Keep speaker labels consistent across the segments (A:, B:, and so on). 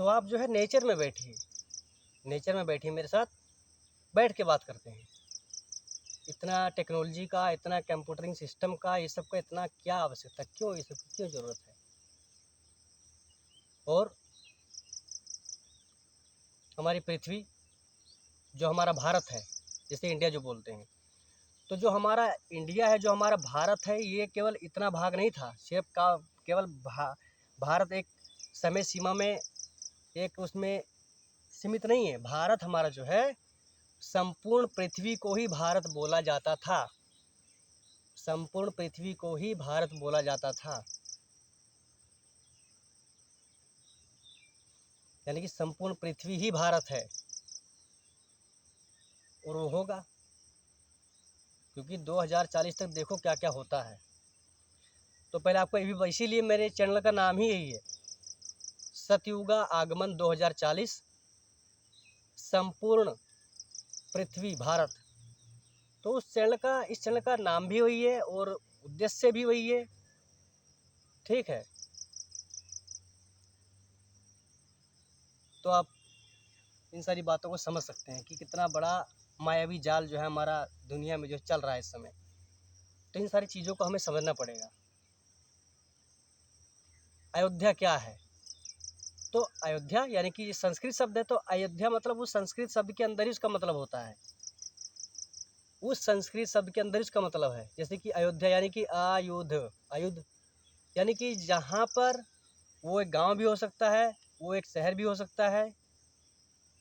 A: तो आप जो है नेचर में बैठिए, नेचर में बैठिए, मेरे साथ बैठ के बात करते हैं। इतना टेक्नोलॉजी का, इतना कंप्यूटरिंग सिस्टम का, ये सब का इतना क्या आवश्यकता, क्यों ये सब की क्यों ज़रूरत है? और हमारी पृथ्वी, जो हमारा भारत है, जिसे इंडिया जो बोलते हैं, तो जो हमारा इंडिया है, जो हमारा भारत है, ये केवल इतना भाग नहीं था, सिर्फ का केवल भारत एक समय सीमा में, एक उसमें सीमित नहीं है। भारत हमारा जो है, संपूर्ण पृथ्वी को ही भारत बोला जाता था, संपूर्ण पृथ्वी को ही भारत बोला जाता था। यानी कि संपूर्ण पृथ्वी ही भारत है, और वो होगा, क्योंकि 2040 तक देखो क्या क्या होता है। तो पहले आपको ये भी, इसीलिए मेरे चैनल का नाम ही यही है, सतयुगा आगमन 2040, संपूर्ण पृथ्वी भारत। तो इस चैनल का नाम भी वही है और उद्देश्य भी वही है, ठीक है। तो आप इन सारी बातों को समझ सकते हैं कि कितना बड़ा मायावी जाल जो है हमारा दुनिया में जो चल रहा है इस समय। तो इन सारी चीज़ों को हमें समझना पड़ेगा। अयोध्या क्या है? तो अयोध्या यानी कि ये संस्कृत शब्द है, तो अयोध्या मतलब उस संस्कृत शब्द के अंदर ही उसका मतलब होता है, उस संस्कृत शब्द के अंदर इसका मतलब है। जैसे कि अयोध्या यानी कि आयुध यानी कि जहाँ पर, वो एक गांव भी हो सकता है, वो एक शहर भी हो सकता है,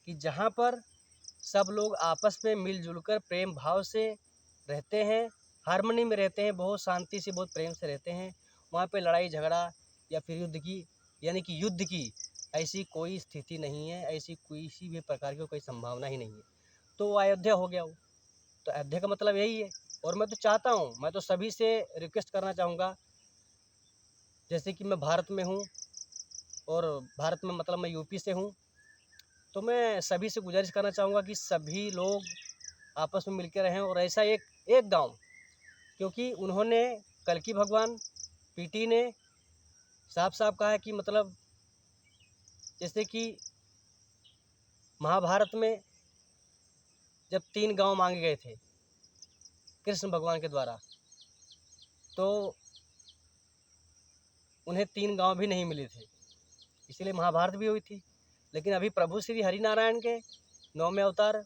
A: कि जहाँ पर सब लोग आपस में मिलजुल कर प्रेम भाव से रहते हैं, हार्मनी में रहते हैं, बहुत शांति से, बहुत प्रेम से रहते हैं। वहाँ पे लड़ाई झगड़ा या फिर युद्ध की ऐसी कोई स्थिति नहीं है, ऐसी किसी भी प्रकार की कोई संभावना ही नहीं है। तो वो अयोध्या हो गया वो। तो अयोध्या का मतलब यही है। और मैं तो चाहता हूँ, मैं तो सभी से रिक्वेस्ट करना चाहूँगा, जैसे कि मैं भारत में हूँ, और भारत में मतलब मैं यूपी से हूँ, तो मैं सभी से गुजारिश करना चाहूँगा कि सभी लोग आपस में मिलकर रहें, और ऐसा एक गांव, क्योंकि उन्होंने, कल्कि भगवान पीटी ने साफ साफ कहा है कि मतलब, जैसे कि महाभारत में जब 3 गांव मांगे गए थे कृष्ण भगवान के द्वारा, तो उन्हें 3 गांव भी नहीं मिले थे, इसीलिए महाभारत भी हुई थी। लेकिन अभी प्रभु श्री हरिनारायण के 9वें अवतार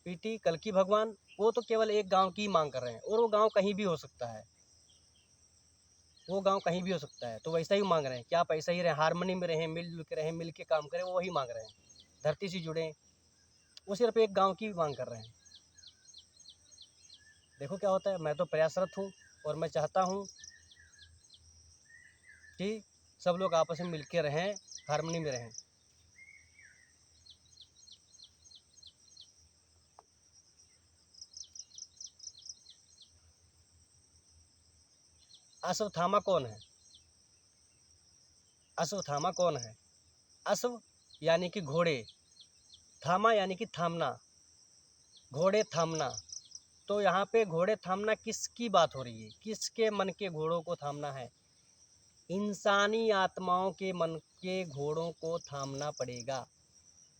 A: पीटी कल्कि भगवान, वो तो केवल एक गांव की मांग कर रहे हैं, और वो गांव कहीं भी हो सकता है, वो गांव कहीं भी हो सकता है। तो वैसा ही मांग रहे हैं कि आप ऐसा ही रहें, हारमोनी में रहें, मिलजुल के रहें, मिल के काम करें, वो वही मांग रहे हैं, धरती से जुड़ें। वो सिर्फ एक गांव की मांग कर रहे हैं। देखो क्या होता है। मैं तो प्रयासरत हूँ, और मैं चाहता हूँ कि सब लोग आपस में मिल के रहें, हारमोनी में रहें। अश्वत्थामा कौन है? अश्वत्थामा कौन है? अश्व यानी कि घोड़े, थामा यानी कि थामना, घोड़े थामना। तो यहाँ पे घोड़े थामना किसकी बात हो रही है? किसके मन के घोड़ों को थामना है? इंसानी आत्माओं के मन के घोड़ों को थामना पड़ेगा।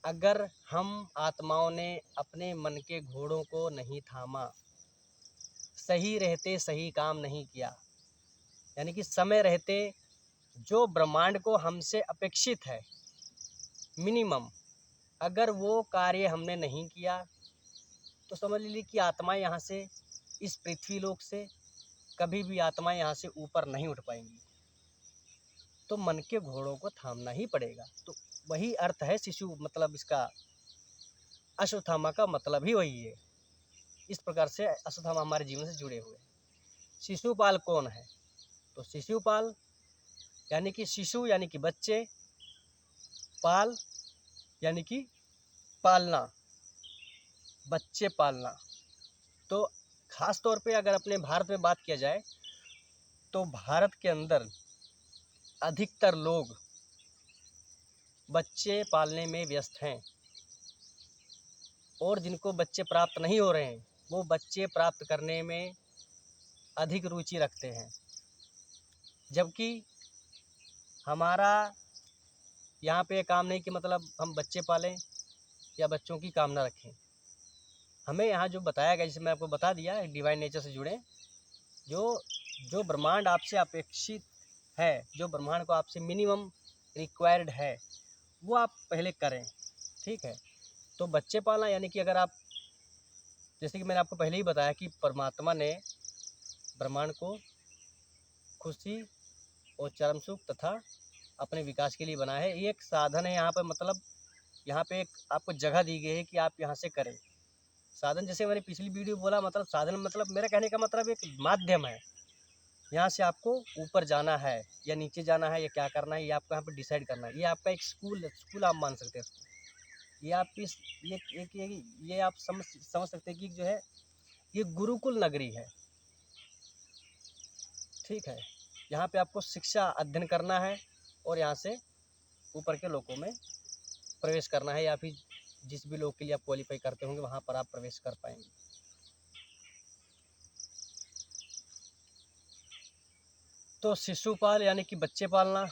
A: अगर हम आत्माओं ने अपने मन के घोड़ों को नहीं थामा, सही रहते सही काम नहीं किया, यानी कि समय रहते जो ब्रह्मांड को हमसे अपेक्षित है मिनिमम, अगर वो कार्य हमने नहीं किया, तो समझ लीजिए कि आत्माएं यहाँ से, इस पृथ्वी लोक से कभी भी आत्माएं यहाँ से ऊपर नहीं उठ पाएंगी। तो मन के घोड़ों को थामना ही पड़ेगा। तो वही अर्थ है शिशु, मतलब इसका अश्वत्थामा का मतलब ही वही है। इस प्रकार से अश्वत्थामा हमारे जीवन से जुड़े हुए हैं। शिशुपाल कौन है? तो शिशुपाल यानी कि शिशु यानी कि बच्चे, पाल यानी कि पालना, बच्चे पालना। तो ख़ास तौर पे अगर अपने भारत में बात किया जाए, तो भारत के अंदर अधिकतर लोग बच्चे पालने में व्यस्त हैं, और जिनको बच्चे प्राप्त नहीं हो रहे हैं, वो बच्चे प्राप्त करने में अधिक रुचि रखते हैं। जबकि हमारा यहाँ पे ये काम नहीं कि मतलब हम बच्चे पालें या बच्चों की कामना रखें। हमें यहाँ जो बताया गया, जैसे मैं आपको बता दिया, डिवाइन नेचर से जुड़े, जो जो ब्रह्मांड आपसे अपेक्षित है, जो ब्रह्मांड को आपसे मिनिमम रिक्वायर्ड है, वो आप पहले करें। ठीक है। तो बच्चे पालना यानी कि अगर आप, जैसे कि मैंने आपको पहले ही बताया कि परमात्मा ने ब्रह्मांड को खुशी और चरम सुख तथा अपने विकास के लिए बनाया है। ये एक साधन है यहाँ पर, मतलब यहाँ पे एक आपको जगह दी गई है कि आप यहाँ से करें साधन। जैसे मैंने पिछली वीडियो बोला, मतलब साधन मतलब मेरा कहने का मतलब एक माध्यम है। यहाँ से आपको ऊपर जाना है या नीचे जाना है या क्या करना है, ये आपको यहाँ पर डिसाइड करना है। ये आपका एक स्कूल आप मान सकते हैं इसको। ये आप इस ये आप समझ सकते हैं कि जो है ये गुरुकुल नगरी है। ठीक है। यहाँ पे आपको शिक्षा अध्ययन करना है और यहाँ से ऊपर के लोगों में प्रवेश करना है, या फिर जिस भी लोग के लिए आप क्वालिफाई करते होंगे वहाँ पर आप प्रवेश कर पाएंगे। तो शिशुपाल यानी कि बच्चे पालना,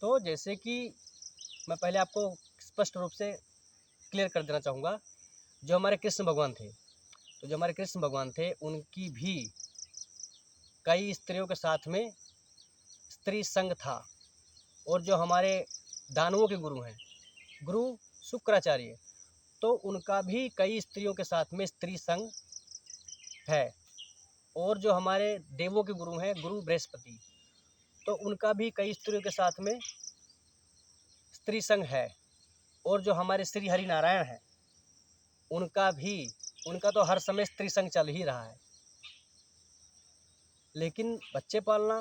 A: तो जैसे कि मैं पहले आपको स्पष्ट रूप से क्लियर कर देना चाहूँगा, जो हमारे कृष्ण भगवान थे, तो जो हमारे कृष्ण भगवान थे उनकी भी कई स्त्रियों के साथ में स्त्री संग था। और जो हमारे दानवों के गुरु हैं, गुरु शुक्राचार्य, तो उनका भी कई स्त्रियों के साथ में स्त्री संग है। और जो हमारे देवों के गुरु हैं, गुरु बृहस्पति, तो उनका भी कई स्त्रियों के साथ में स्त्री संग है। और जो हमारे श्री हरि नारायण हैं, उनका तो हर समय स्त्री संग चल ही रहा है। लेकिन बच्चे पालना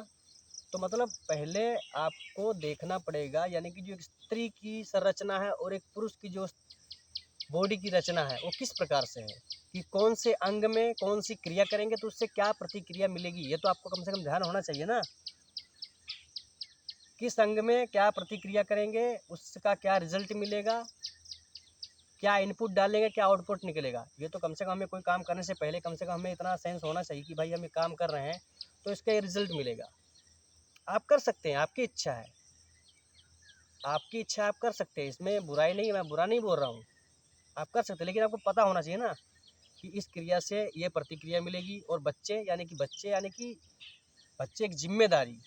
A: तो मतलब पहले आपको देखना पड़ेगा, यानी कि जो एक स्त्री की संरचना है और एक पुरुष की जो बॉडी की रचना है वो किस प्रकार से है, कि कौन से अंग में कौन सी क्रिया करेंगे तो उससे क्या प्रतिक्रिया मिलेगी, ये तो आपको कम से कम ध्यान होना चाहिए ना। किस अंग में क्या प्रतिक्रिया करेंगे, उसका क्या रिजल्ट मिलेगा, क्या इनपुट डालेंगे क्या आउटपुट निकलेगा, ये तो कम से कम हमें कोई काम करने से पहले कम से कम हमें इतना सेंस होना चाहिए कि भाई हम ये काम कर रहे हैं तो इसका ये रिजल्ट मिलेगा। आप कर सकते हैं, आपकी इच्छा है, आपकी इच्छा आप कर सकते हैं, इसमें बुराई नहीं, मैं बुरा नहीं बोल रहा हूँ, आप कर सकते हैं। लेकिन आपको पता होना चाहिए ना कि इस क्रिया से ये प्रतिक्रिया मिलेगी। और बच्चे यानी कि बच्चे एक जिम्मेदारी,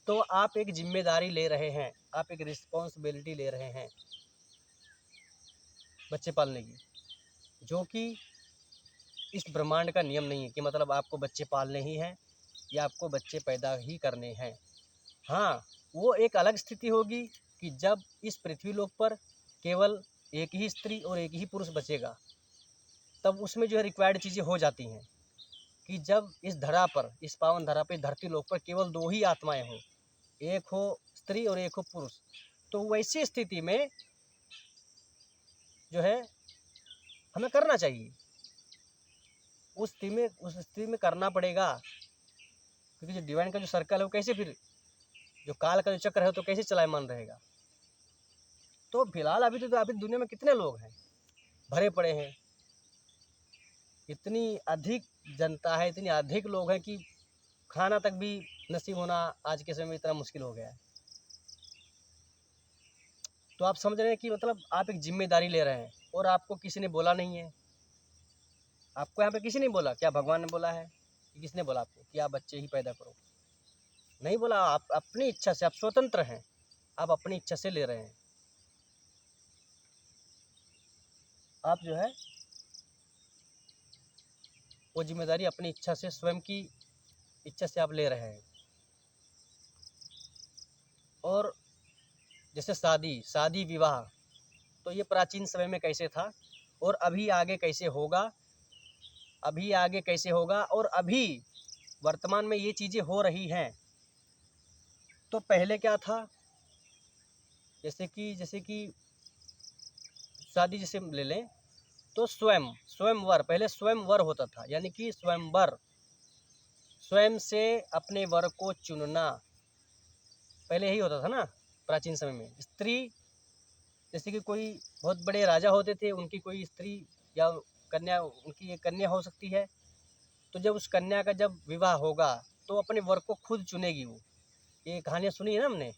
A: तो आप एक जिम्मेदारी ले रहे हैं, आप एक रिस्पॉन्सिबिलिटी ले रहे हैं बच्चे पालने की, जो कि इस ब्रह्मांड का नियम नहीं है कि मतलब आपको बच्चे पालने ही हैं या आपको बच्चे पैदा ही करने हैं। हाँ, वो एक अलग स्थिति होगी कि जब इस पृथ्वी लोक पर केवल एक ही स्त्री और एक ही पुरुष बचेगा, तब उसमें जो है रिक्वायर्ड चीज़ें हो जाती हैं कि जब इस धरा पर, इस पावन धरा पर, धरती लोक पर केवल दो ही आत्माएं हों, एक हो स्त्री और एक हो पुरुष, तो वैसी स्थिति में जो है हमें करना चाहिए, उस स्थिति में करना पड़ेगा। क्योंकि जो डिवाइन का जो सर्कल है वो कैसे, फिर जो काल का जो चक्र है तो कैसे चलायमान रहेगा। तो फिलहाल अभी दुनिया में कितने लोग हैं, भरे पड़े हैं, इतनी अधिक जनता है, इतनी अधिक लोग हैं कि खाना तक भी नसीब होना आज के समय में इतना मुश्किल हो गया है। तो आप समझ रहे हैं कि मतलब आप एक जिम्मेदारी ले रहे हैं और आपको किसी ने बोला नहीं है, आपको यहाँ पे किसी ने बोला, क्या भगवान ने बोला है कि किसने बोला आपको कि आप बच्चे ही पैदा करो? नहीं बोला, आप अपनी इच्छा से, आप स्वतंत्र हैं, आप अपनी इच्छा से ले रहे हैं। आप जो है वो जिम्मेदारी अपनी इच्छा से, स्वयं की इच्छा से आप ले रहे हैं। और जैसे शादी विवाह, तो ये प्राचीन समय में कैसे था और अभी आगे कैसे होगा, और अभी वर्तमान में ये चीज़ें हो रही हैं। तो पहले क्या था, जैसे कि शादी जैसे ले लें तो स्वयंवर, पहले स्वयंवर होता था, यानी कि स्वयंवर, स्वयं से अपने वर को चुनना पहले यही होता था ना प्राचीन समय में। स्त्री, जैसे कि कोई बहुत बड़े राजा होते थे, उनकी कोई स्त्री या कन्या, उनकी एक कन्या हो सकती है, तो जब उस कन्या का जब विवाह होगा तो अपने वर को खुद चुनेगी वो। ये कहानियाँ सुनी है ना हमने।